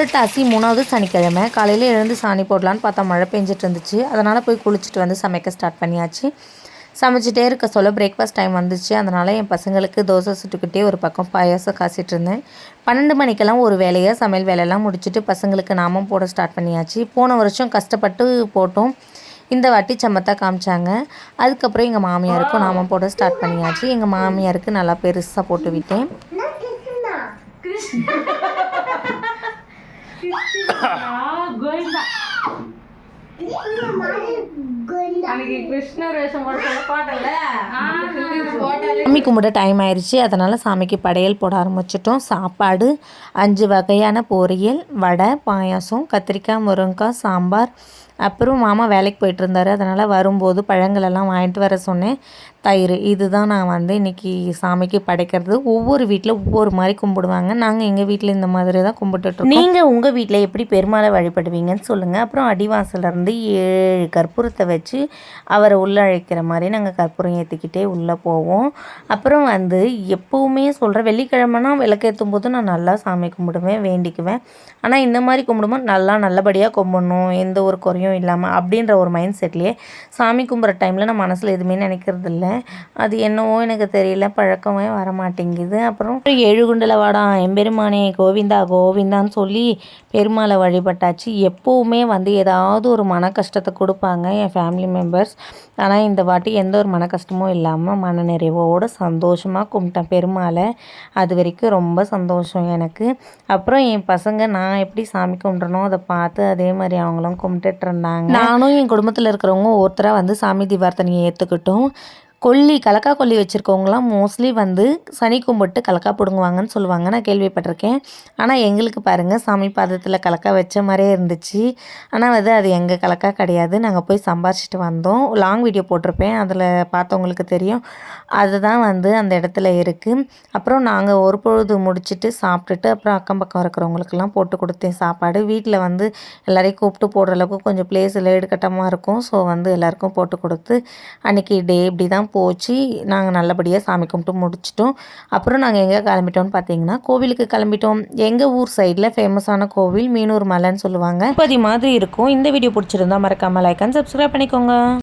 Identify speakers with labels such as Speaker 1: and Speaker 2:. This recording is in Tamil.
Speaker 1: புரட்டாசி 3வது சனிக்கிழமை காலையில் எழுந்து சாணி போடலான்னு பார்த்தா மழை பெஞ்சிட்டு இருந்துச்சு. அதனால் போய் குளிச்சுட்டு வந்து சமைக்க ஸ்டார்ட் பண்ணியாச்சு. சமைச்சிட்டே இருக்க சொல்ல பிரேக்ஃபாஸ்ட் டைம் வந்துச்சு. அதனால் என் பசங்களுக்கு தோசை சுட்டுக்கிட்டே ஒரு பக்கம் பாயாசம் காசிட்டு இருந்தேன். 12 மணிக்கெல்லாம் ஒரு வேலையாக சமையல் வேலையெல்லாம் முடிச்சுட்டு பசங்களுக்கு நாமம் போட ஸ்டார்ட் பண்ணியாச்சு. போன வருஷம் கஷ்டப்பட்டு போட்டோம், இந்த வாட்டி சமத்தாக காமிச்சாங்க. அதுக்கப்புறம் எங்கள் மாமியாருக்கும் நாமம் போட ஸ்டார்ட் பண்ணியாச்சு. எங்கள் மாமியாருக்கு நல்லா பெருசாக போட்டு விட்டேன். சாமி கும்பிட டைம் ஆயிடுச்சு. அதனால் சாமிக்கு படையல் போட ஆரம்பிச்சிட்டோம். சாப்பாடு 5 வகையான பொரியல், வடை, பாயாசம், கத்திரிக்காய், முருங்கைக்காய், சாம்பார். அப்புறம் மாமா வேலைக்கு போயிட்டு இருந்தார். அதனால் வரும்போது பழங்களெல்லாம் வாங்கிட்டு வர சொன்னேன். தயிர், இதுதான் நான் வந்து இன்றைக்கி சாமிக்கு படைக்கிறது. ஒவ்வொரு வீட்டில் ஒவ்வொரு மாதிரி கும்பிடுவாங்க. நாங்கள் எங்கள் வீட்டில் இந்த மாதிரி தான் கும்பிட்டுட்ருக்கோம். நீங்கள் உங்கள் வீட்டில் எப்படி பெருமாளை வழிபடுவீங்கன்னு சொல்லுங்கள். அப்புறம் அடிவாசலேருந்து 7 கற்பூரத்தை வச்சு அவரை உள்ளே அழைக்கிற மாதிரி நாங்கள் கற்பூரம் ஏற்றிக்கிட்டே உள்ளே போவோம். அப்புறம் வந்து எப்போவுமே சொல்கிறேன், வெள்ளிக்கிழமைனா விளக்கேற்றும் போது நான் நல்லா சாமி கும்பிடுவேன், வேண்டிக்குவேன். ஆனால் இந்த மாதிரி கும்பிடும்போது நல்லபடியாக கும்பிடணும், எந்த ஒரு குறையும் இல்லாமல் அப்படின்ற ஒரு மைண்ட் செட்லேயே சாமி கும்பிட்ற டைமில் நான் மனசில் எதுவுமே நினைக்கிறது இல்லை. அது என்னவோ எனக்கு தெரியல, பழக்கமே வர மாட்டேங்குது. அப்புறம் 7 குண்டல வாடா எம்பெருமானே கோவிந்தா கோவிந்தான்னு சொல்லி பெருமாளை வழிபட்டாச்சு. எப்போவுமே வந்து ஏதாவது ஒரு மன கஷ்டத்தை கொடுப்பாங்க என் ஃபேமிலி மெம்பர்ஸ். ஆனால் இந்த வாட்டி எந்த ஒரு மன கஷ்டமும் இல்லாமல் மன நிறைவோடு சந்தோஷமாக கும்பிட்டேன் பெருமாளை. அது வரைக்கும் ரொம்ப சந்தோஷம் எனக்கு. அப்புறம் என் பசங்க நான் எப்படி சாமி கும்பிட்றனோ அதை பார்த்து அதே மாதிரி அவங்களும் கும்பிட்டுட்டு இருந்தாங்க. நானும் என் குடும்பத்தில் இருக்கிறவங்க ஒருத்தராக வந்து சாமி தீபார்த்தனையை ஏற்றுக்கிட்டோம். கலக்கா கொல்லி வச்சுருக்கவங்களாம் மோஸ்ட்லி வந்து சனி கும்பிட்டு கலக்கா பிடுங்குவாங்கன்னு சொல்லுவாங்க, நான் கேள்விப்பட்டிருக்கேன். ஆனால் எங்களுக்கு பாருங்கள் சாமி பாதத்தில் கலக்கா வச்ச மாதிரியே இருந்துச்சு. ஆனால் வந்து அது எங்கள் கலக்கா கிடையாது. நாங்கள் போய் சம்பாரிச்சிட்டு வந்தோம். லாங் வீடியோ போட்டிருப்பேன், அதில் பார்த்தவங்களுக்கு தெரியும். அதுதான் வந்து அந்த இடத்துல இருக்குது. அப்புறம் நாங்கள் ஒரு பொழுது முடிச்சுட்டு சாப்பிட்டுட்டு அப்புறம் அக்கம் பக்கம் இருக்கிறவங்களுக்கெல்லாம் போட்டு கொடுத்தேன் சாப்பாடு. வீட்டில் வந்து எல்லோரையும் கூப்பிட்டு போடுற அளவுக்கு கொஞ்சம் பிளேஸ் லேடுகட்டமாக இருக்கும். ஸோ வந்து எல்லாேருக்கும் போட்டு கொடுத்து அன்றைக்கி டே இப்படி தான் போச்சு. நாங்கள் நல்லபடியாக சாமி கும்பிட்டு முடிச்சிட்டோம். அப்புறம் நாங்கள் எங்கே கிளம்பிட்டோம்னு பார்த்தீங்கன்னா கோவிலுக்கு கிளம்பிட்டோம். எங்கள் ஊர் சைடில் ஃபேமஸான கோவில் மீனூர் மலைன்னு சொல்லுவாங்க. இப்போதி மாதிரி இருக்கும். இந்த வீடியோ பிடிச்சிருந்தா மறக்காமல் லைக் அண்ட் சப்ஸ்கிரைப் பண்ணிக்கோங்க.